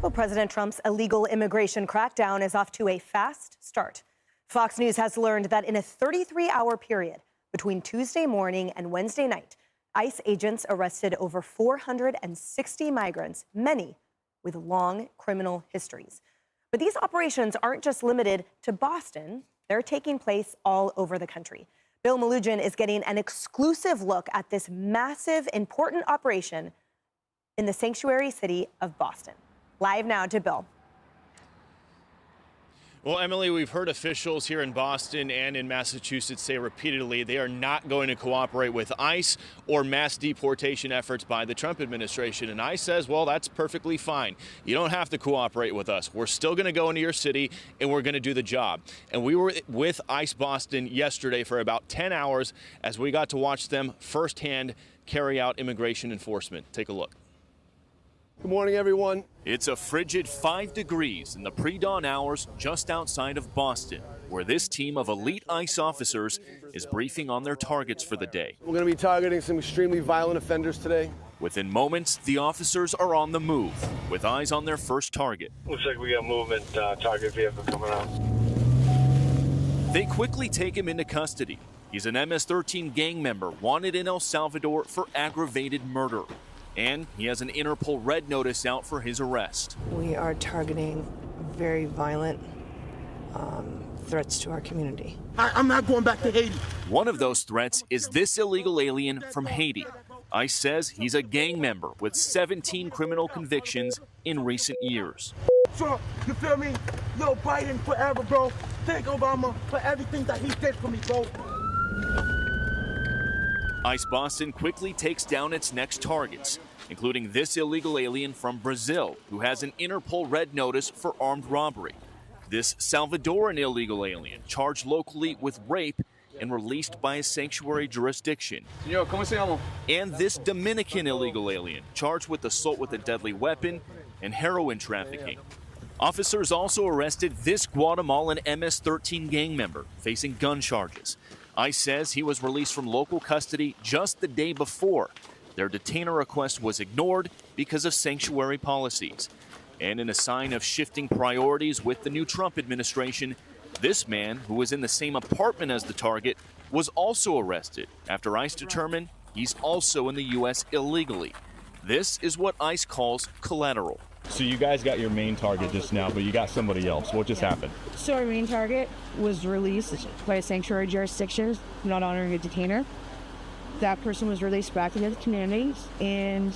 Well, President Trump's illegal immigration crackdown is off to a fast start. Fox News has learned that in a 33-hour period between Tuesday morning and Wednesday night, ICE agents arrested over 460 migrants, many with long criminal histories. But these operations aren't just limited to Boston. They're taking place all over the country. Bill Melugin is getting an exclusive look at this massive, important operation in the sanctuary city of Boston. Live now to Bill. Well, Emily, we've heard officials here in Boston and in Massachusetts say repeatedly they are not going to cooperate with ICE or mass deportation efforts by the Trump administration. And ICE says, well, that's perfectly fine. You don't have to cooperate with us. We're still going to go into your city and we're going to do the job. And we were with ICE Boston yesterday for about 10 hours as we got to watch them firsthand carry out immigration enforcement. Take a look. Good morning, everyone. It's a frigid 5 degrees in the pre-dawn hours just outside of Boston, where this team of elite ICE officers is briefing on their targets for the day. We're going to be targeting some extremely violent offenders today. Within moments, the officers are on the move, with eyes on their first target. Looks like we got movement, target vehicle coming out. They quickly take him into custody. He's an MS-13 gang member wanted in El Salvador for aggravated murder. And he has an Interpol red notice out for his arrest. We are targeting very violent threats to our community. I'm not going back to Haiti. One of those threats is this illegal alien from Haiti. ICE says he's a gang member with 17 criminal convictions in recent years. Trump, you feel me? Yo, Biden forever, bro. Thank Obama for everything that he did for me, bro. ICE Boston quickly takes down its next targets, including this illegal alien from Brazil who has an Interpol red notice for armed robbery. This Salvadoran illegal alien charged locally with rape and released by a sanctuary jurisdiction. Señor, ¿cómo se llama? And this Dominican illegal alien charged with assault with a deadly weapon and heroin trafficking. Officers also arrested this Guatemalan MS-13 gang member facing gun charges. ICE says he was released from local custody just the day before. Their detainer request was ignored because of sanctuary policies. And in a sign of shifting priorities with the new Trump administration, this man, who was in the same apartment as the target, was also arrested after ICE determined he's also in the U.S. illegally. This is what ICE calls collateral. So you guys got your main target just now, but you got somebody else. What just happened? So our main target was released by a sanctuary jurisdiction, not honoring a detainer. That person was released back into the community, and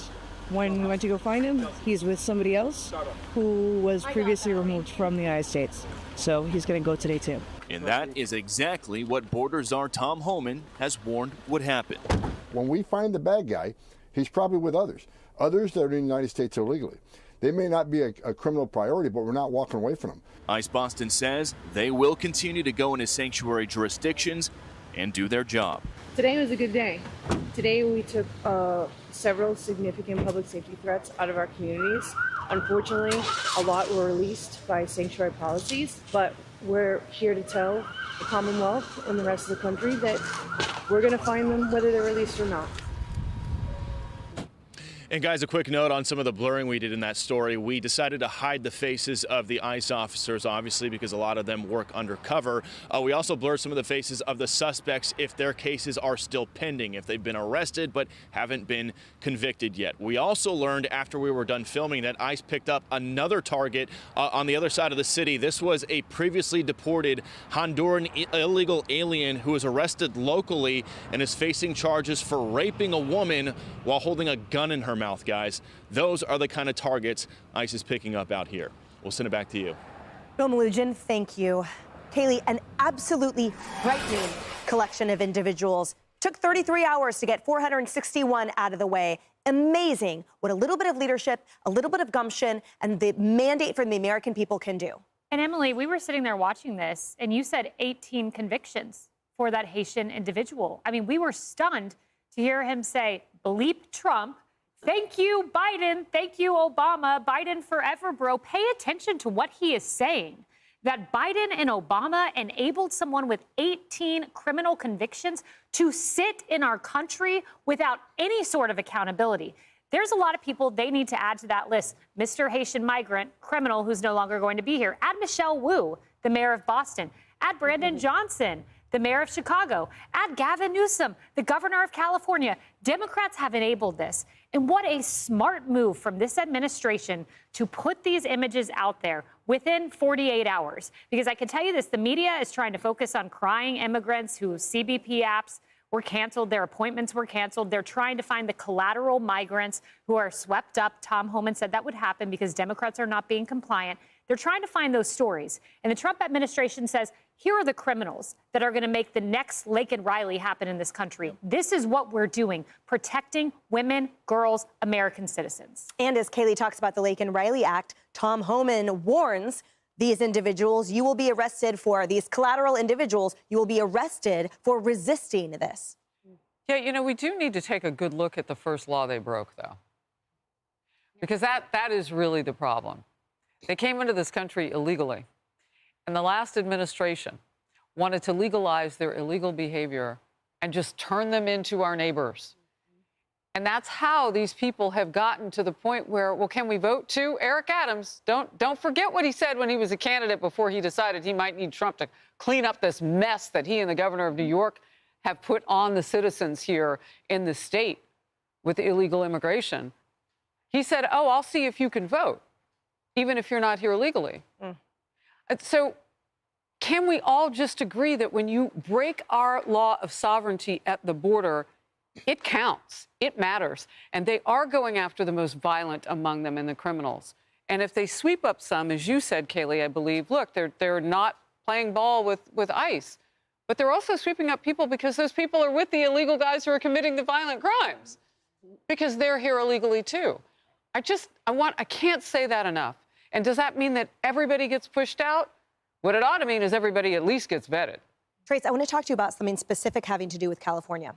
when we went to go find him, he's with somebody else who was previously removed from the United States. So he's going to go today too. And that is exactly what Border Czar Tom Homan has warned would happen. When we find the bad guy, he's probably with others that are in the United States illegally. They may not be a criminal priority, but we're not walking away from them. ICE Boston says they will continue to go into sanctuary jurisdictions and do their job. Today was a good day. Today we took several significant public safety threats out of our communities. Unfortunately, a lot were released by sanctuary policies, but we're here to tell the Commonwealth and the rest of the country that we're going to find them whether they're released or not. And guys, a quick note on some of the blurring we did in that story. We decided to hide the faces of the ICE officers, obviously, because a lot of them work undercover. We also blurred some of the faces of the suspects if their cases are still pending, if they've been arrested but haven't been convicted yet. We also learned after we were done filming that ICE picked up another target on the other side of the city. This was a previously deported Honduran illegal alien who was arrested locally and is facing charges for raping a woman while holding a gun in her mouth, guys. Those are the kind of targets ICE is picking up out here. We'll send it back to you. Bill Melugin, thank you. Kaylee, an absolutely frightening collection of individuals. Took 33 hours to get 461 out of the way. Amazing what a little bit of leadership, a little bit of gumption, and the mandate from the American people can do. And Emily, we were sitting there watching this, and you said 18 convictions for that Haitian individual. I mean, we were stunned to hear him say, bleep Trump. Thank you, Biden. Thank you, Obama. Biden forever, bro. Pay attention to what he is saying. That Biden and Obama enabled someone with 18 criminal convictions to sit in our country without any sort of accountability. There's a lot of people they need to add to that list. Mr. Haitian migrant, criminal who's no longer going to be here. Add Michelle Wu, the mayor of Boston. Add Brandon Johnson, the mayor of Chicago. Add Gavin Newsom, the governor of California. Democrats have enabled this. And what a smart move from this administration to put these images out there within 48 hours. Because I can tell you this, the media is trying to focus on crying immigrants whose CBP apps were canceled, their appointments were canceled. They're trying to find the collateral migrants who are swept up. Tom Homan said that would happen because Democrats are not being compliant. They're trying to find those stories. And the Trump administration says, here are the criminals that are going to make the next Laken Riley happen in this country. This is what we're doing, protecting women, girls, American citizens. And as Kaylee talks about the Laken Riley Act, Tom Homan warns these individuals, you will be arrested for, these collateral individuals, you will be arrested for resisting this. Yeah, you know, we do need to take a good look at the first law they broke, though. Because that is really the problem. They came into this country illegally. And the last administration wanted to legalize their illegal behavior and just turn them into our neighbors. And that's how these people have gotten to the point where, well, can we vote too? Eric Adams, don't forget what he said when he was a candidate before he decided he might need Trump to clean up this mess that he and the governor of New York have put on the citizens here in the state with illegal immigration. He said, oh, I'll see if you can vote, even if you're not here legally. So can we all just agree that when you break our law of sovereignty at the border, it counts, it matters, and they are going after the most violent among them and the criminals. And if they sweep up some, as you said, Kaylee, I believe, look, they're not playing ball with ICE, but they're also sweeping up people because those people are with the illegal guys who are committing the violent crimes because they're here illegally too. I can't say that enough. And does that mean that everybody gets pushed out? What it ought to mean is everybody at least gets vetted. Trace, I want to talk to you about something specific having to do with California.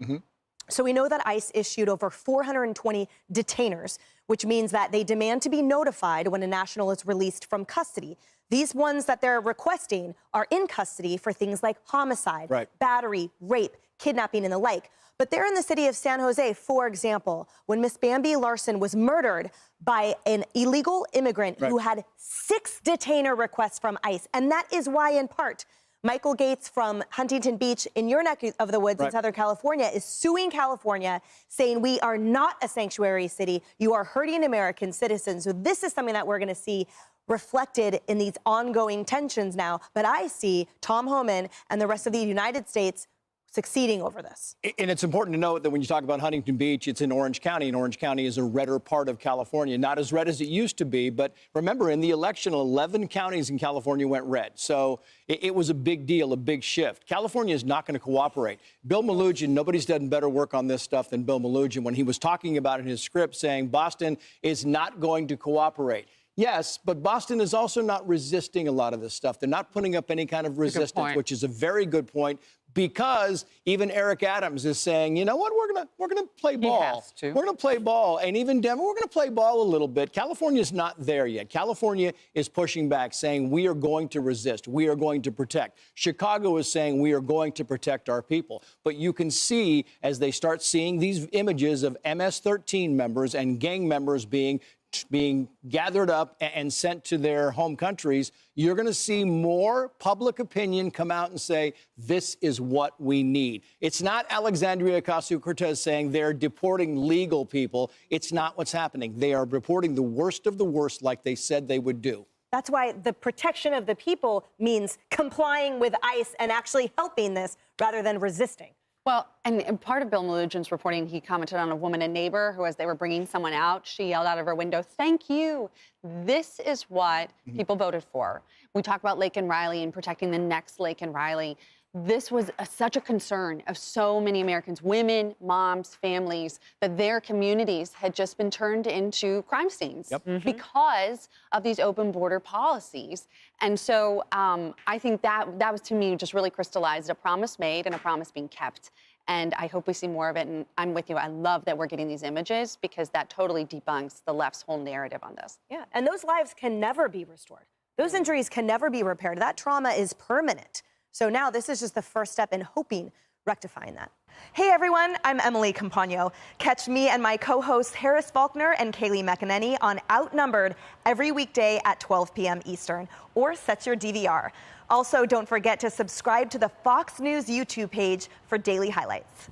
So we know that ICE issued over 420 detainers, which means that they demand to be notified when a national is released from custody. These ones that they're requesting are in custody for things like homicide, battery, rape, kidnapping, and the like. But they're in the city of San Jose, for example, when Miss Bambi Larson was murdered by an illegal immigrant who had 6 detainer requests from ICE. And that is why, in part, Michael Gates from Huntington Beach in your neck of the woods in Southern California is suing California, saying we are not a sanctuary city. You are hurting American citizens. So this is something that we're going to see reflected in these ongoing tensions now. But I see Tom Homan and the rest of the United States succeeding over this. And it's important to note that when you talk about Huntington Beach, it's in Orange County, and Orange County is a redder part of California. Not as red as it used to be, but remember, in the election, 11 counties in California went red. So it was a big deal, a big shift. California is not going to cooperate. Bill Melugin, nobody's done better work on this stuff than Bill Melugin when he was talking about in his script saying Boston is not going to cooperate. Yes, but Boston is also not resisting a lot of this stuff. They're not putting up any kind of resistance, which is a very good point, because even Eric Adams is saying, you know what, we're gonna play ball. He has to. We're gonna play ball, and even Denver, we're gonna play ball a little bit. California's not there yet. California is pushing back, saying we are going to resist, we are going to protect. Chicago is saying we are going to protect our people. But you can see as they start seeing these images of MS-13 members and gang members being gathered up and sent to their home countries, you're going to see more public opinion come out and say, this is what we need. It's not Alexandria Ocasio-Cortez saying they're deporting legal people. It's not what's happening. They are reporting the worst of the worst like they said they would do. That's why the protection of the people means complying with ICE and actually helping this rather than resisting. Well, and part of Bill Melugin's reporting, he commented on a woman, a neighbor, who, as they were bringing someone out, she yelled out of her window, "Thank you." This is what people voted for. We talk about Laken Riley and protecting the next Laken Riley. This was such a concern of so many Americans, women, moms, families, that their communities had just been turned into crime scenes because of these open border policies. And so I think that was, to me, just really crystallized a promise made and a promise being kept. And I hope we see more of it. And I'm with you. I love that we're getting these images because that totally debunks the left's whole narrative on this. Yeah, and those lives can never be restored. Those injuries can never be repaired. That trauma is permanent. So now this is just the first step in hoping rectifying that. Hey everyone, I'm Emily Campagno. Catch me and my co-hosts Harris Faulkner and Kaylee McEnany on Outnumbered every weekday at 12 p.m. Eastern, or set your DVR. Also, don't forget to subscribe to the Fox News YouTube page for daily highlights.